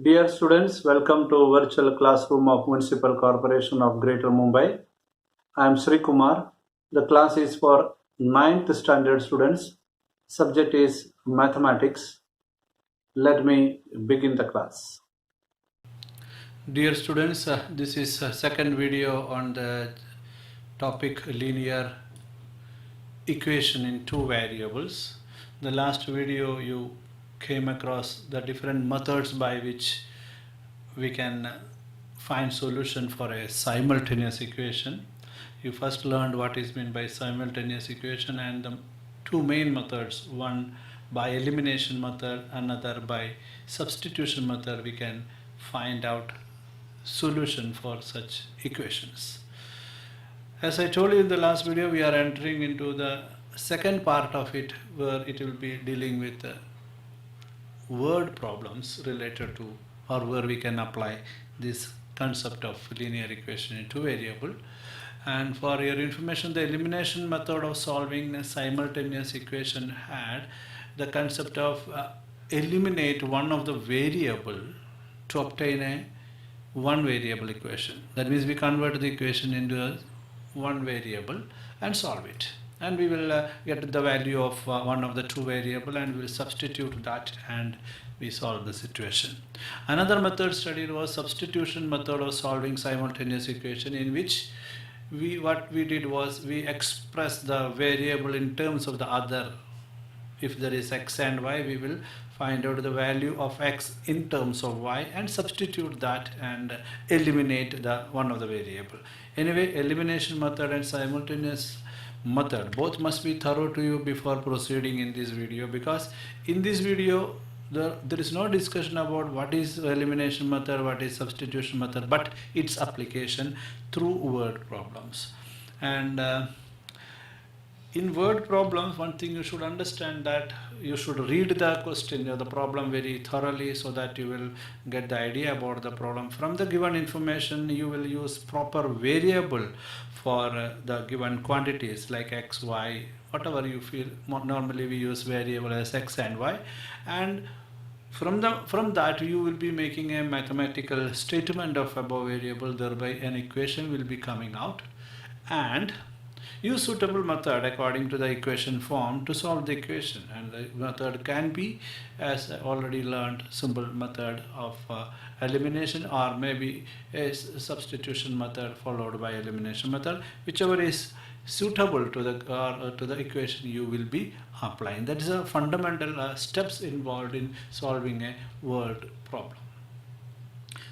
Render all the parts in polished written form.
Dear students, welcome to virtual classroom of Municipal Corporation of Greater Mumbai. I am Sreekumar. The class is for 9th standard students. Subject is mathematics. Let me begin the class. Dear students, this is second video on the topic linear equation in two variables. The last video you came across the different methods by which we can find solution for a simultaneous equation. You first learned what is meant by simultaneous equation and the two main methods, one by elimination method, another by substitution method. We can find out solution for such equations. As I told you in the last video, we are entering into the second part of it where it will be dealing with word problems related to, or where we can apply this concept of linear equation in two variable. And for your information, the elimination method of solving a simultaneous equation had the concept of eliminate one of the variable to obtain a one variable equation. That means we convert the equation into a one variable and solve it, and we will get the value of one of the two variable and we will substitute that and we solve the situation. Another method studied was substitution method of solving simultaneous equation, in which what we did was we express the variable in terms of the other. If there is x and y, we will find out the value of x in terms of y and substitute that and eliminate the one of the variable. Anyway, elimination method and simultaneous method both must be thorough to you before proceeding in this video, because in this video there is no discussion about what is elimination method, what is substitution method, but its application through word problems. And in word problems, one thing you should understand that you should read the question or the problem very thoroughly, so that you will get the idea about the problem. From the given information, you will use proper variable for the given quantities like x, y, whatever you feel. Normally we use variable as x and y, and from that you will be making a mathematical statement of above variable, thereby an equation will be coming out, and use suitable method according to the equation form to solve the equation. And the method can be, as I already learned, simple method of elimination, or maybe a substitution method followed by elimination method, whichever is suitable to the equation you will be applying. That is a fundamental steps involved in solving a word problem.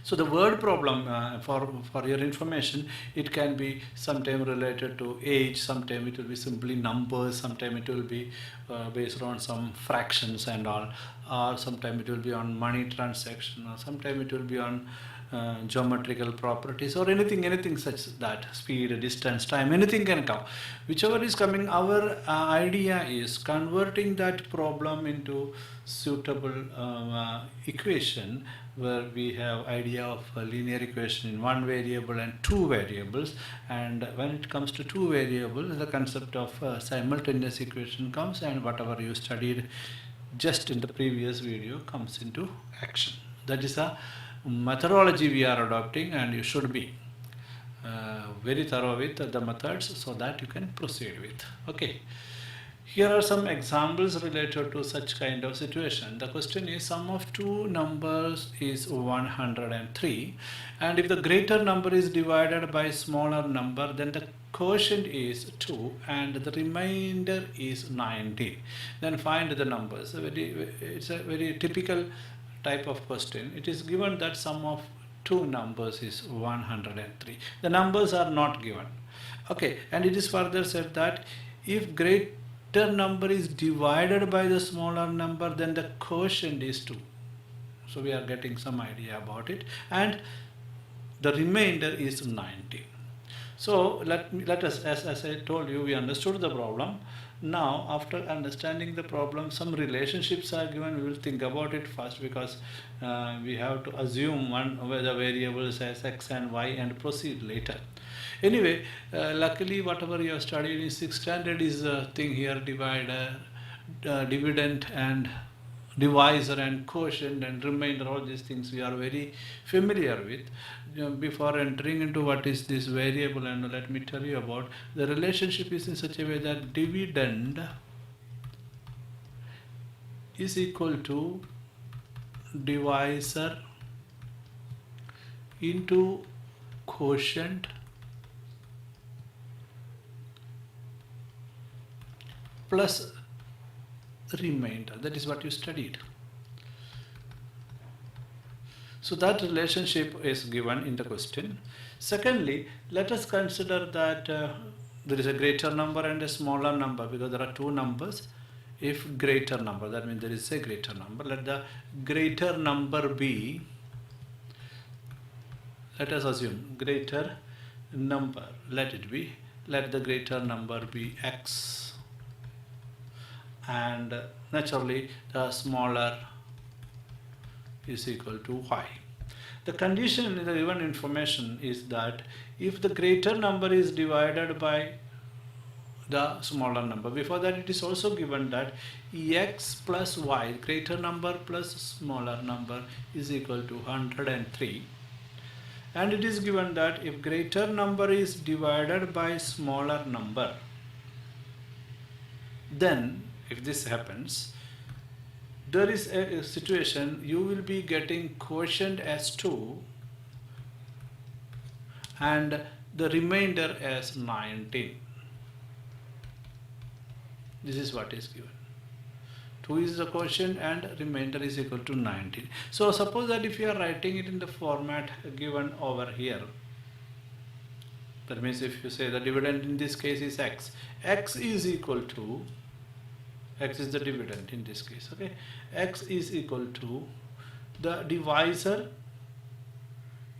So the word problem, for your information, it can be sometime related to age, sometime it will be simply numbers, sometime it will be based on some fractions and all, or sometime it will be on money transaction, or sometime it will be on geometrical properties, or anything such that speed, distance, time, anything can come. Whichever is coming, our idea is converting that problem into suitable equation, where we have idea of a linear equation in one variable and two variables. And when it comes to two variables, the concept of simultaneous equation comes, and whatever you studied just in the previous video comes into action. That is a methodology we are adopting, and you should be very thorough with the methods so that you can proceed with. Okay. Here are some examples related to such kind of situation. The question is, sum of two numbers is 103, and if the greater number is divided by smaller number, then the quotient is 2 and the remainder is 90. Then find the numbers. It's a very typical type of question. It is given that sum of two numbers is 103. The numbers are not given. Okay, and it is further said that if greater number is divided by the smaller number, then the quotient is 2. So we are getting some idea about it, and the remainder is 90. So let us, as I told you, we understood the problem. Now, after understanding the problem, some relationships are given. We will think about it first, because we have to assume the variables as x and y and proceed later. Anyway, luckily whatever you have studied in 6th standard is a thing here, dividend and divisor and quotient and remainder, all these things we are very familiar with. Before entering into what is this variable, and let me tell you about the relationship is in such a way that dividend is equal to divisor into quotient plus remainder. That is what you studied. So that relationship is given in the question. Secondly, let us consider that there is a greater number and a smaller number, because there are two numbers. If greater number, that means there is a greater number. Let the greater number be, let us assume greater number, let the greater number be x, and naturally the smaller is equal to y. The condition in the given information is that if the greater number is divided by the smaller number, before that it is also given that x plus y, greater number plus smaller number, is equal to 103, and it is given that if greater number is divided by smaller number, then if this happens, there is a situation you will be getting quotient as 2 and the remainder as 19. This is what is given. 2 is the quotient and remainder is equal to 19. So suppose that if you are writing it in the format given over here, that means if you say the dividend in this case is x, x is equal to, x is the dividend in this case, okay, x is equal to the divisor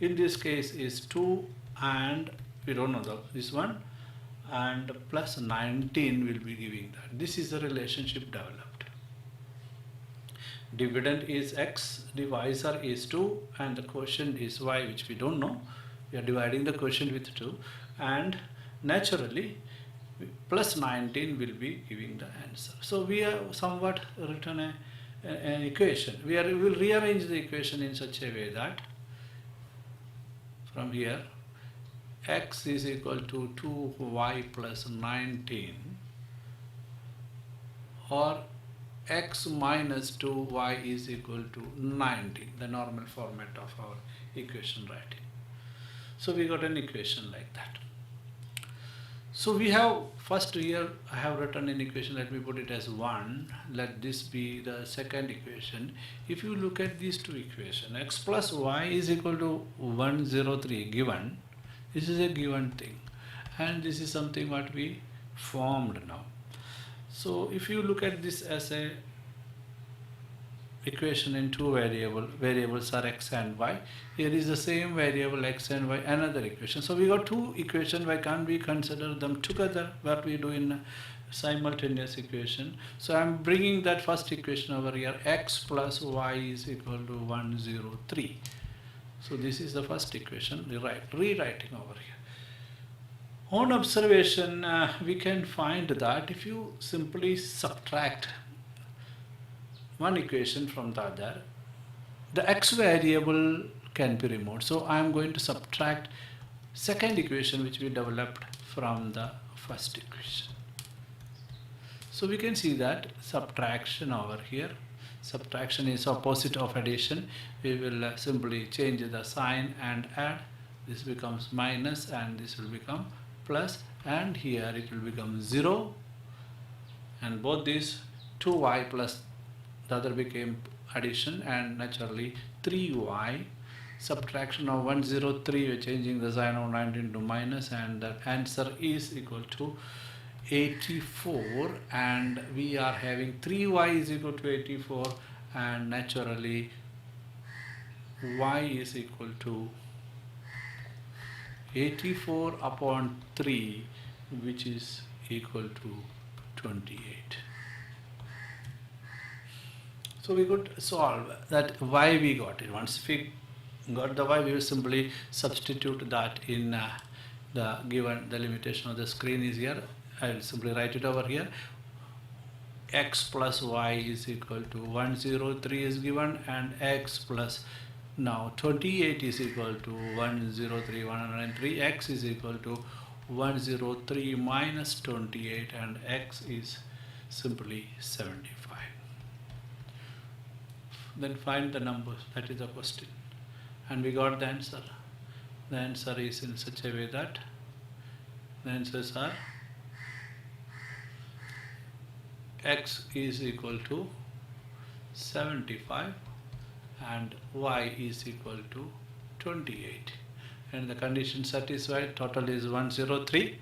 in this case is 2 and we don't know this one, and plus 19 will be giving that. This is the relationship developed. Dividend is x, divisor is 2 and the quotient is y, which we don't know. We are dividing the quotient with 2, and naturally plus 19 will be giving the answer. So we have somewhat written an equation. We will rearrange the equation in such a way that from here x is equal to 2y plus 19, or x minus 2y is equal to 19, the normal format of our equation writing. So we got an equation like that. So we have first here I have written an equation, let me put it as 1, let this be the second equation. If you look at these two equations, x plus y is equal to 103 given, this is a given thing, and this is something what we formed now. So if you look at this as a equation in two variables are x and y, here is the same variable x and y, another equation. So we got two equations. Why can't we consider them together, what we do in simultaneous equation? So I am bringing that first equation over here, x plus y is equal to 103. So this is the first equation, rewriting over here. On observation, we can find that if you simply subtract one equation from the other, the x variable can be removed. So I am going to subtract second equation which we developed from the first equation. So we can see that subtraction over here, subtraction is opposite of addition. We will simply change the sign and add. This becomes minus and this will become plus, and here it will become 0, and both these 2y plus the other became addition, and naturally 3y, subtraction of 103, we are changing the sign of 19 to minus, and the answer is equal to 84, and we are having 3y is equal to 84, and naturally y is equal to 84 upon 3, which is equal to 28. So we could solve that y we got it. Once we got the y, we will simply substitute that in the given, the limitation of the screen is here. I will simply write it over here. x plus y is equal to 103 is given, and x plus now 28 is equal to 103, 103, x is equal to 103 minus 28, and x is simply 75. Then find the numbers, that is the question, and we got the answer. The answer is in such a way that the answers are x is equal to 75 and y is equal to 28, and the condition satisfied. Total is 103.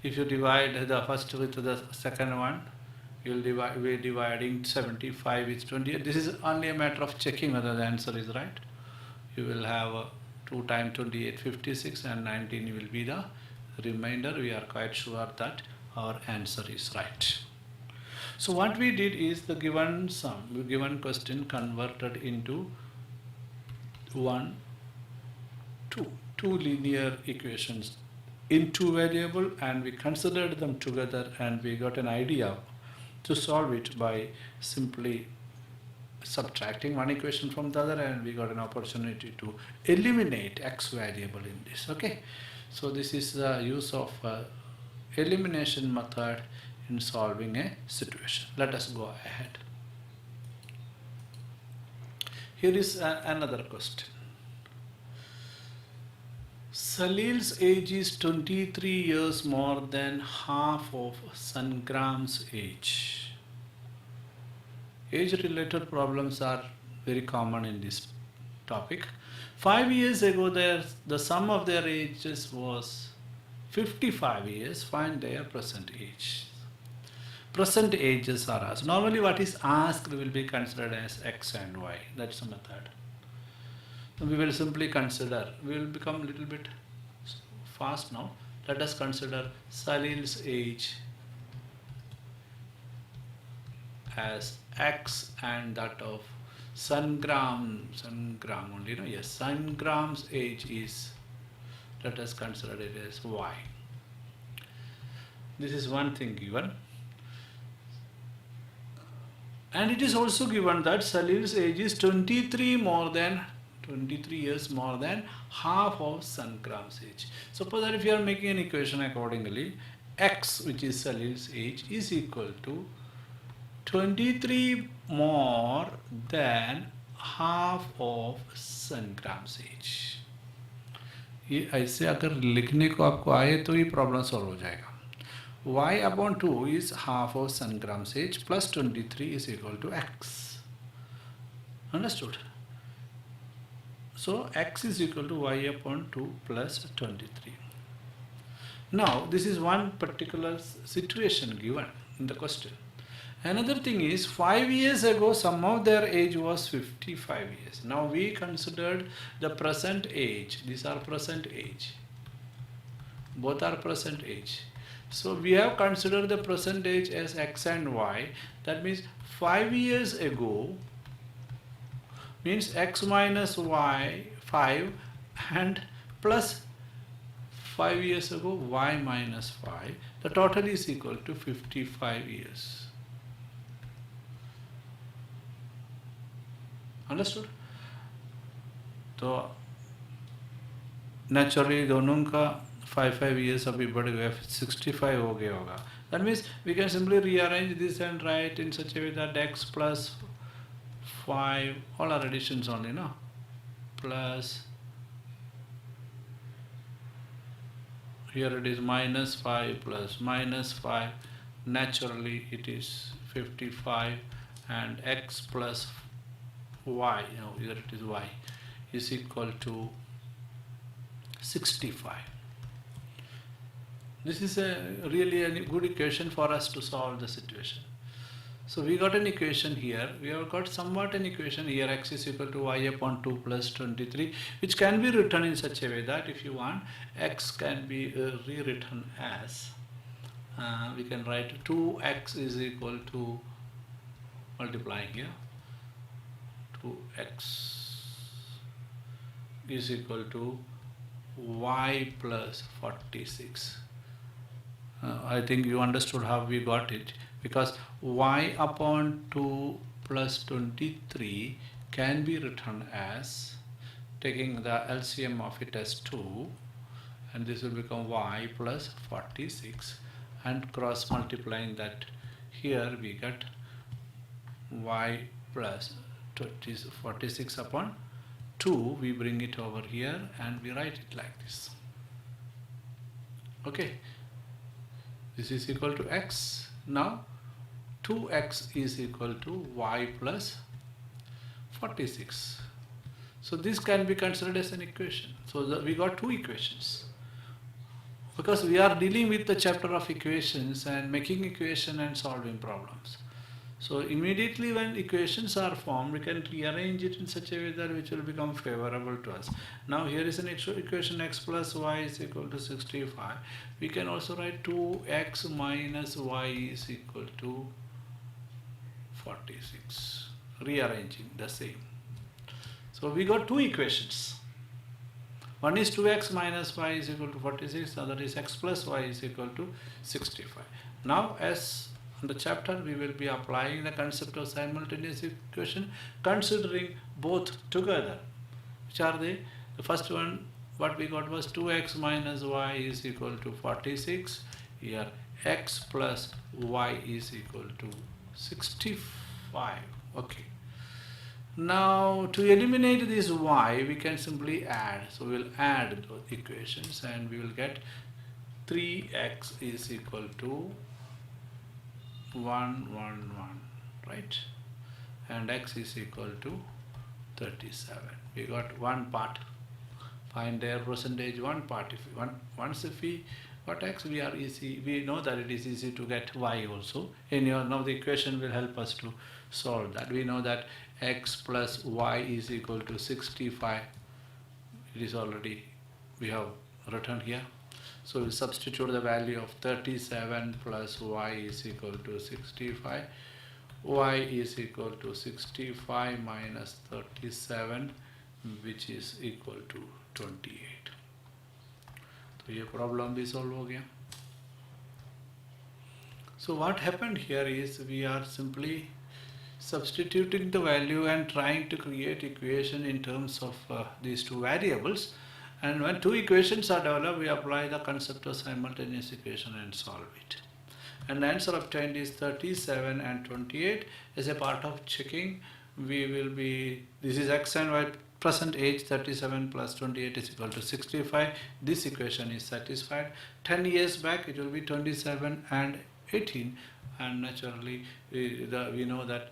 If you divide the first with the second one, we're dividing 75 with 28. This is only a matter of checking whether the answer is right. You will have 2 times 28, 56, and 19 will be the remainder. We are quite sure that our answer is right. So what we did is the given sum, given question converted into two linear equations in two variable, and we considered them together, and we got an idea to solve it by simply subtracting one equation from the other, and we got an opportunity to eliminate x variable in this. Okay, so this is the use of elimination method in solving a situation. Let us go ahead. Here is another question. Salil's age is 23 years more than half of Sangram's age. Age-related problems are very common in this topic. 5 years ago, the sum of their ages was 55 years. Find their present age. Present ages are asked. Normally what is asked will be considered as x and y. That's the method. We will simply consider, we will become a little bit fast now. Let us consider Salil's age as x and that of Sangram only, no? Yes, Sangram's age is, let us consider it as y. This is one thing given. And it is also given that Salil's age is 23 years more than half of Sangram's age. Suppose that if you are making an equation accordingly, x, which is Salil's age, is equal to 23 more than half of Sangram's age. ये ऐसे अगर लिखने को आपको आए तो ये problem solve हो जाएगा. Y upon 2 is half of Sangram's age plus 23 is equal to x. Understood? So x is equal to y upon 2 plus 23. Now this is one particular situation given in the question. Another thing is 5 years ago sum of their age was 55 years. Now we considered the present age. These are present age. Both are present age. So we have considered the present age as x and y. That means 5 years ago means x minus y 5 and plus 5 years ago y minus 5. The total is equal to 55 years. Understood? तो naturally दोनों का 5 years अभी बढ़ गया, 65 हो गया होगा. That means we can simply rearrange this and write in such a way that x plus 5, all are additions only, no? Plus, here it is minus 5 plus minus 5. Naturally it is 55, and x plus y, here it is y, is equal to 65. This is really a good equation for us to solve the situation. So we got an equation here. We have got somewhat an equation here, x is equal to y upon 2 plus 23, which can be written in such a way that if you want, x can be rewritten as, we can write 2x is equal to, multiplying here, 2x is equal to y plus 46. I think you understood how we got it. because y upon 2 plus 23 can be written as, taking the LCM of it as 2, and this will become y plus 46, and cross multiplying that here we get y plus 46 upon 2. We bring it over here and we write it like this. Okay, this is equal to x. Now 2x is equal to y plus 46. So this can be considered as an equation. So we got two equations. Because we are dealing with the chapter of equations and making equation and solving problems. So immediately when equations are formed, we can rearrange it in such a way that which will become favorable to us. Now here is an equation x plus y is equal to 65. We can also write 2x minus y is equal to 46. Rearranging the same. So we got two equations. One is 2x minus y is equal to 46, other is x plus y is equal to 65. Now as on the chapter we will be applying the concept of simultaneous equation, considering both together. Which are they? The first one what we got was 2x minus y is equal to 46. Here x plus y is equal to 65. Okay. Now to eliminate this y we can simply add. So we will add those equations and we will get 3x is equal to 111, right? And x is equal to 37. We got one part. Find their percentage one part. Once if we got x, we know that it is easy to get y also. And now the equation will help us to solve that. We know that x plus y is equal to 65. It is already we have written here. So we substitute the value of 37 plus y is equal to 65. Y is equal to 65 minus 37, which is equal to 28. तो ये problem भी solve हो गया. So what happened here is we are simply substituting the value and trying to create equation in terms of these two variables. And when two equations are developed, we apply the concept of simultaneous equation and solve it. And the answer obtained is 37 and 28. As a part of checking, this is x and y present age. 37 plus 28 is equal to 65. This equation is satisfied. 10 years back it will be 27 and 18, and naturally we know that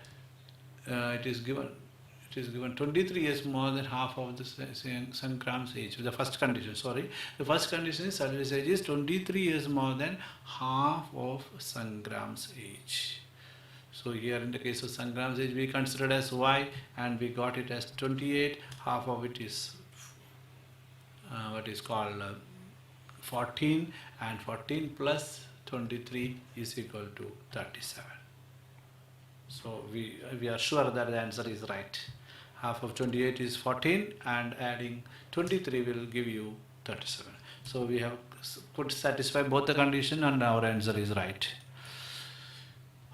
it is given 23 years more than half of the Sangram's age. The first condition is service age is 23 years more than half of Sangram's age. So here in the case of Sangram's age we considered as y and we got it as 28. Half of it is what is called 14, and 14 plus 23 is equal to 37. So we are sure that the answer is right. Half of 28 is 14 and adding 23 will give you 37. So we have could satisfy both the condition and our answer is right.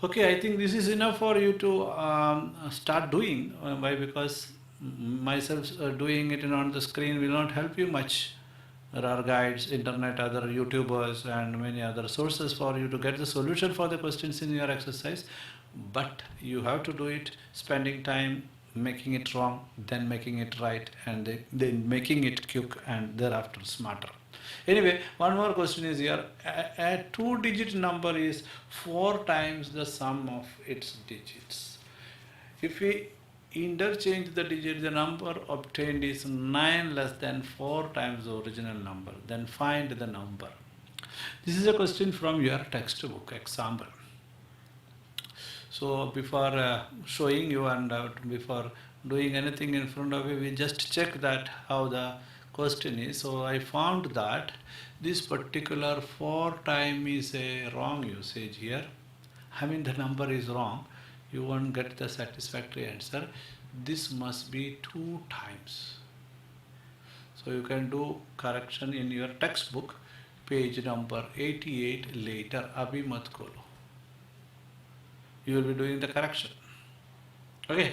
Okay, I think this is enough for you to start doing. Why? Because myself doing it on the screen will not help you much. There are guides, internet, other YouTubers and many other sources for you to get the solution for the questions in your exercise. But you have to do it spending time making it wrong, then making it right, and then making it quick and thereafter smarter. Anyway, one more question is here. A two-digit number is 4 times the sum of its digits. If we interchange the digit, the number obtained is 9 less than 4 times the original number. Then find the number. This is a question from your textbook example. So before showing you and before doing anything in front of you, we just check that how the question is. So I found that this particular 4 time is a wrong usage here. I mean the number is wrong. You won't get the satisfactory answer. This must be 2 times. So you can do correction in your textbook, page number 88 later. Abhi mat kolo. you will be doing the correction. Okay,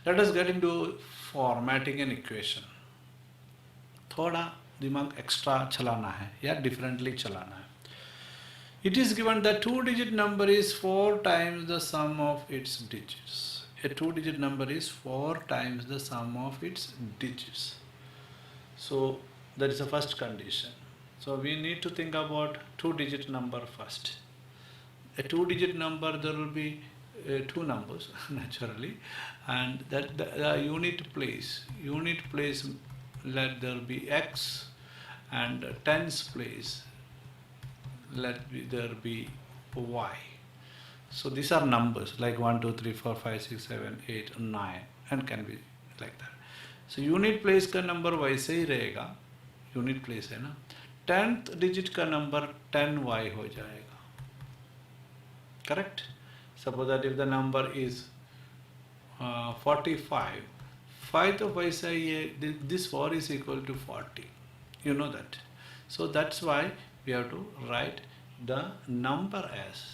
let us get into formatting an equation. थोड़ा दिमाग extra चलाना है या differently चलाना है. It is given that two-digit number is 4 times the sum of its digits. A two-digit number is 4 times the sum of its digits. So that is the first condition. So we need to think about two-digit number first. A two-digit number, there will be two numbers naturally, and that the unit place, let there be x, and tens place, there be y. So these are numbers like 1 2 3 4 5 6 7 8 9 and can be like that. So unit place का number वैसे ही रहेगा, unit place है ना. 10th digit का number 10y हो जाएगा. Correct? Suppose that if the number is 45, 5 तो वैसा ही है, this 4 is equal to 40. You know that. So that's why we have to write the number as,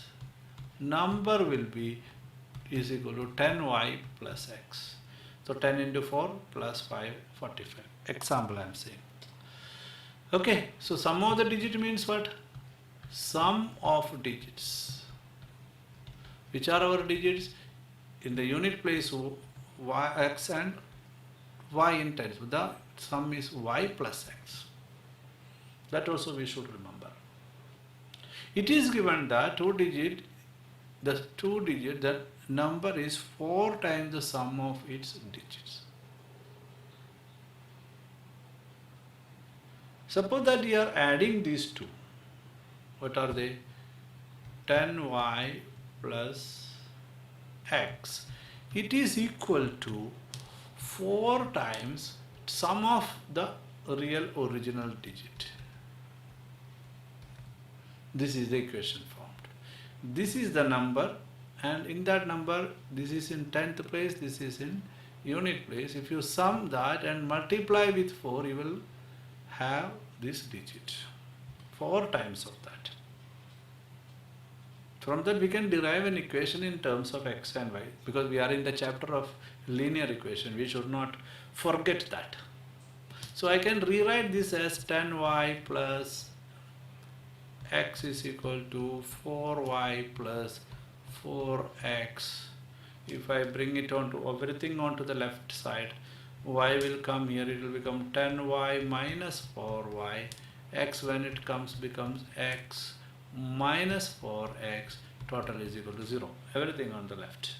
number will be is equal to 10y plus x. So 10 into 4 plus 5, 45. Example I am saying. Okay, so sum of the digit means what? Sum of digits. Which are our digits? In the unit place y, x and y in tens. The sum is y plus x. That also we should remember. It is given that the number is 4 times the sum of its digits. Suppose that you are adding these two. What are they? 10y plus x. It is equal to 4 times sum of the real original digit. This is the equation formed. This is the number, and in that number, this is in 10th place, this is in unit place. If you sum that and multiply with 4, you will have this digit. 4 times of that. From that we can derive an equation in terms of x and y, because we are in the chapter of linear equation. We should not forget that. So I can rewrite this as 10y plus x is equal to 4y plus 4x. If I bring it onto everything onto the left side, y will come here, it will become 10y minus 4y. X when it comes becomes x minus 4x. Total is equal to 0. Everything on the left.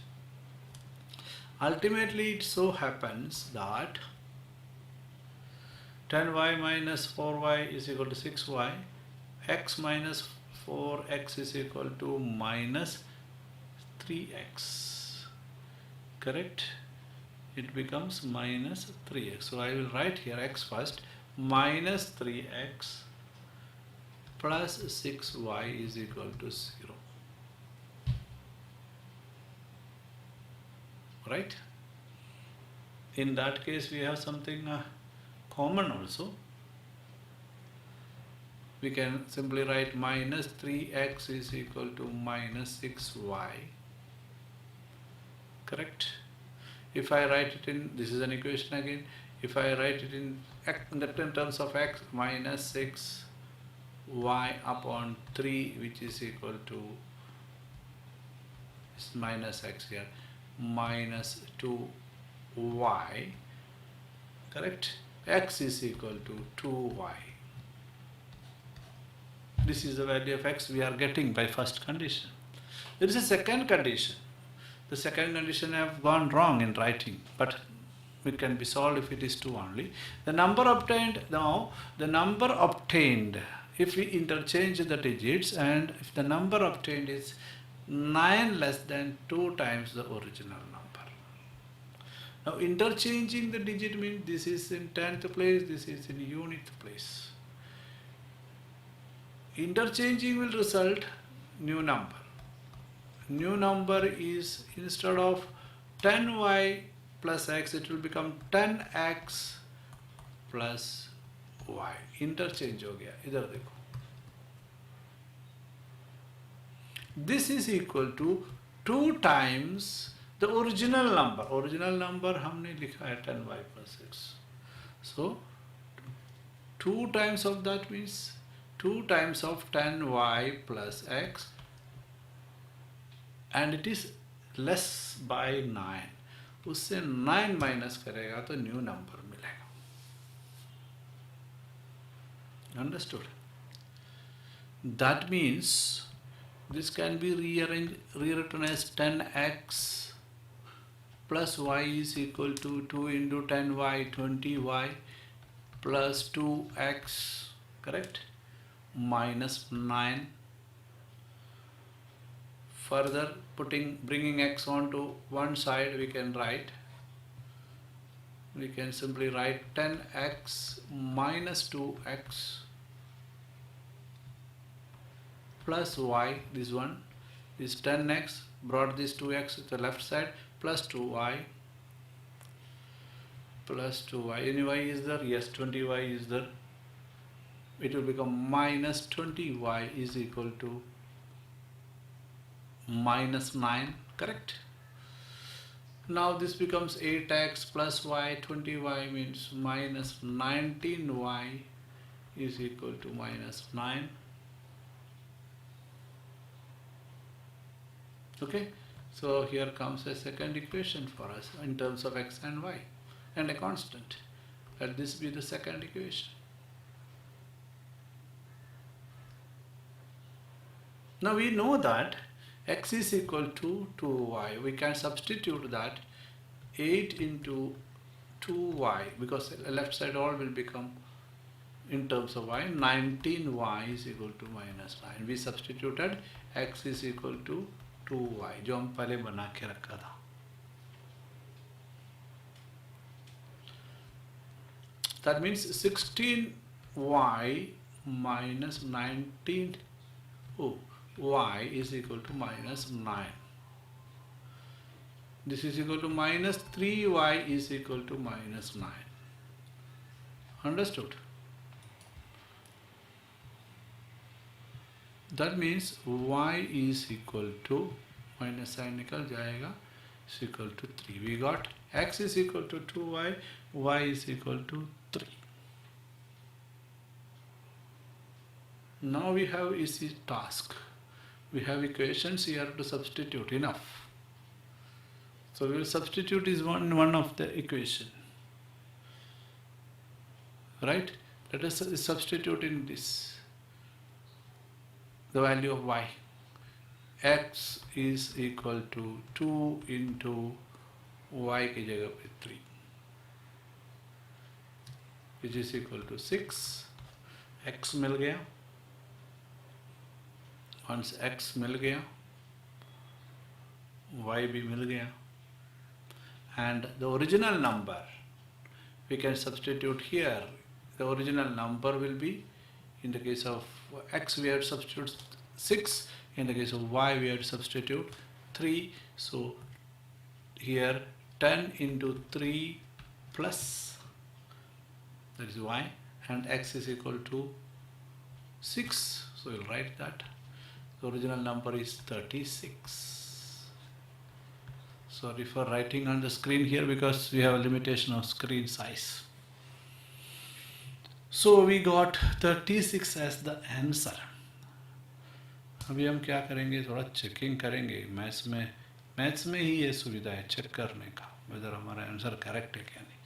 Ultimately it so happens that 10y minus 4y is equal to 6y. X minus 4x is equal to minus 3x. Correct? It becomes minus 3x. So I will write here x first. Minus 3x plus 6y is equal to 0. Right? In that case we have something common also. We can simply write minus 3x is equal to minus 6y. Correct? If I write it in, this is an equation again, if I write it in terms of x, minus 6y upon 3, which is equal to minus x here, minus 2y. Correct? X is equal to 2y. This is the value of x we are getting by first condition. There is a second condition. The second condition I have gone wrong in writing, but it can be solved if it is 2 only. The number obtained, now the number obtained, if we interchange the digits, and if the number obtained is 9 less than 2 times the original number. Now interchanging the digit means this is in 10th place, this is in unit place. Interchanging will result new number. New number is, instead of 10y plus x, it will become 10x plus y. Interchange हो गया. इधर देखो. This is equal to 2 times the original number. Original number हमने लिखा है 10y plus x. So 2 times of that means 2 times of 10y plus x, and it is less by 9. उससे 9 minus करेगा तो न्यू नंबर मिलेगा. Understood? That means this can be rewritten as 10x plus y is equal to 2 into 10y, 20y plus 2x, correct, minus 9. Further bringing x onto one side, we can simply write 10x minus 2x plus y. This one is 10x, brought this 2x to the left side, plus 2y plus 2y. Any y is there? Yes, 20y is there. It will become minus 20y is equal to minus 9, correct? Now this becomes 8x plus y, 20y means minus 19y is equal to minus 9. Okay, so here comes a second equation for us in terms of x and y and a constant. Let this be the second equation. Now we know that x is equal to 2y. We can substitute that 8 into 2y, because left side all will become in terms of y. 19y is equal to minus 9. We substituted x is equal to 2y, जो हम पहले बना के रखा था. That means 16y minus 19 y is equal to minus 9. This is equal to minus 3y is equal to minus 9. Understood? That means y is equal to minus sign निकल जाएगा, is equal to 3. We got x is equal to 2y, y is equal to 3. Now we have easy task. We have equations here to substitute, enough. So we will substitute is one of the equation. Right? Let us substitute in this the value of y. X is equal to 2 into y की जगह पे 3, which is equal to 6. x मिल गया. Once x मिल गया, y भी मिल गया, and the original number we can substitute here. The original number will be, in the case of x we have to substitute 6, in the case of y we have to substitute 3. So here 10 into 3 plus, that is y, and x is equal to 6. So we'll write that. The original number is 36. Sorry for writing on the screen here because we have a limitation of screen size. So we got 36 as the answer. अभी हम क्या करेंगे, थोड़ा checking करेंगे. Maths में ही ये सुविधा है चेक करने का whether हमारा आंसर करेक्ट है क्या नहीं.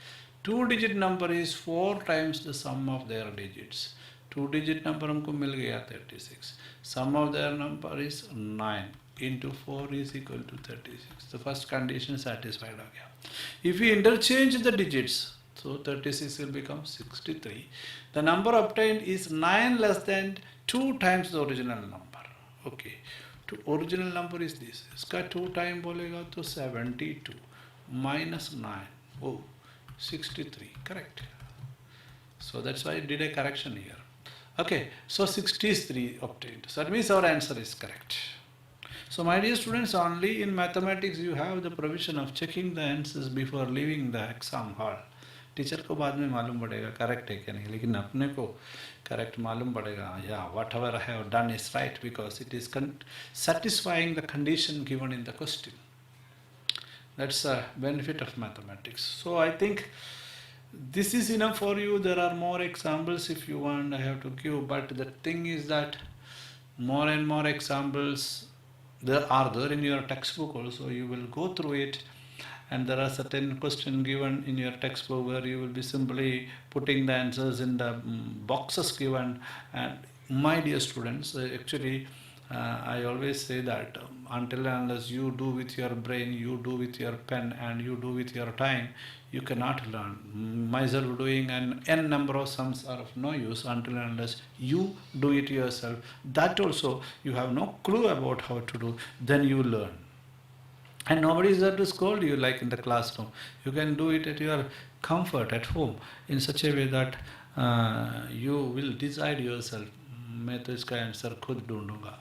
2-digit number is 4 times the sum of their digits. 2-digit number हमको मिल गया 36. Sum of their number is 9 into 4 is equal to 36. The first condition satisfied हो गया. If we interchange the digits, so 36 will become 63. The number obtained is 9 less than 2 times the original number. Okay, to original number is this. इसका 2 time बोलेगा तो 72 minus 9. 63. Correct. So that's why I did a correction here. Okay, so 63 obtained. So that means our answer is correct. So my dear students, only in mathematics you have the provision of checking the answers before leaving the exam hall. Teacher को बाद में मालूम पड़ेगा correct है क्या नहीं, लेकिन अपने को करेक्ट मालूम पड़ेगा, या what ever I have done is right because it is satisfying the condition given in the question. That's a benefit of mathematics. So I think this is enough for you. There are more examples if you want, I have to give, but the thing is that more and more examples there are there in your textbook also. You will go through it, and there are certain questions given in your textbook where you will be simply putting the answers in the boxes given. And my dear students, actually I always say that until and unless you do with your brain, you do with your pen, and you do with your time, you cannot learn. Myself doing an n number of sums are of no use until and unless you do it yourself. That also you have no clue about how to do, then you learn. And nobody is there to scold you like in the classroom. You can do it at your comfort at home in such a way that you will decide yourself, मैं तो इसका answer खुद ढूंढूंगा.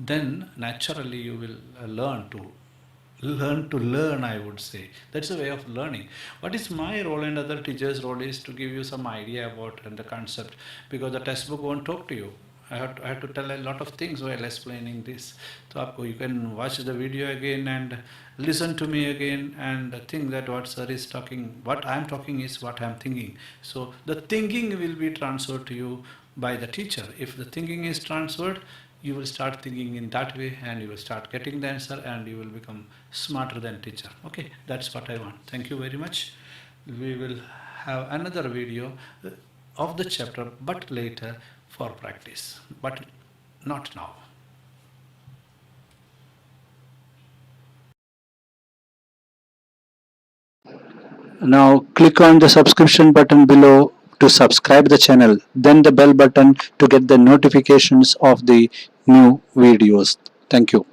Then naturally you will learn to learn, I would say. That's a way of learning. What is my role and other teachers' role is to give you some idea about the concept, because the textbook won't talk to you. I have to tell a lot of things while explaining this. So you can watch the video again and listen to me again and think that what sir is talking, what I am talking is what I am thinking. So the thinking will be transferred to you by the teacher. If the thinking is transferred, you will start thinking in that way, and you will start getting the answer, and you will become smarter than teacher. Okay, that's what I want. Thank you very much. We will have another video of the chapter, but later for practice, but not now. Now click on the subscription button below to subscribe the channel, then the bell button to get the notifications of the new videos. Thank you.